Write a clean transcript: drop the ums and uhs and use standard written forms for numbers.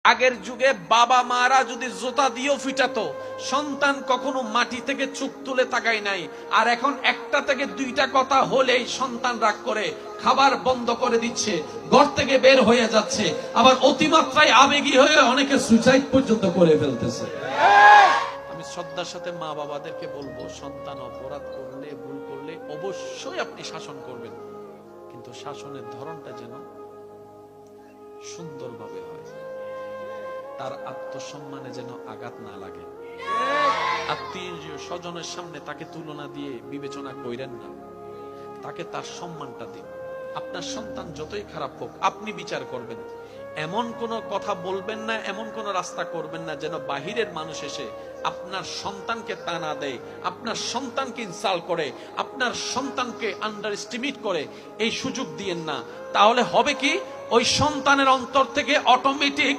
আগের যুগে বাবা মারা যদি জুতা দিয়েও ফিটাতো, সন্তান কখনো মাটি থেকে চোখ তুলে তাকায় নাই। আর এখন একটা থেকে দুইটা কথা হলেই সন্তান রাগ করে খাবার বন্ধ করে দিচ্ছে, ঘর থেকে বের হয়ে যাচ্ছে, আবার অতিমাত্রায় আবেগী হয়ে অনেকে সুইসাইড পর্যন্ত করে ফেলতেছে। আমি শ্রদ্ধার সাথে মা বাবাদেরকে বলবো, সন্তান অপরাধ করলে, ভুল করলে অবশ্যই আপনি শাসন করবেন, কিন্তু শাসনের ধরনটা যেন সুন্দরভাবে হয়, তার আত্মসম্মানে যেন আঘাত না লাগে। আত্মীয় স্বজনের সামনে তাকে তুলনা দিয়ে বিবেচনা করেন না, তাকে তার সম্মানটা দিন। আপনার সন্তান যতই খারাপ হোক আপনি বিচার করবেন, এমন কোন কথা বলবেন না, এমন কোন রাস্তা করবেন না যেন বাহিরের মানুষ এসে আপনার সন্তানকে তানা দেয়, আপনার সন্তানকে ইনসাল্ট করে, আপনার সন্তানকে আন্ডার এস্টিমেট করে। এই সুযোগ দিয়েন না। তাহলে হবে কি, ওই সন্তানের অন্তর থেকে অটোমেটিক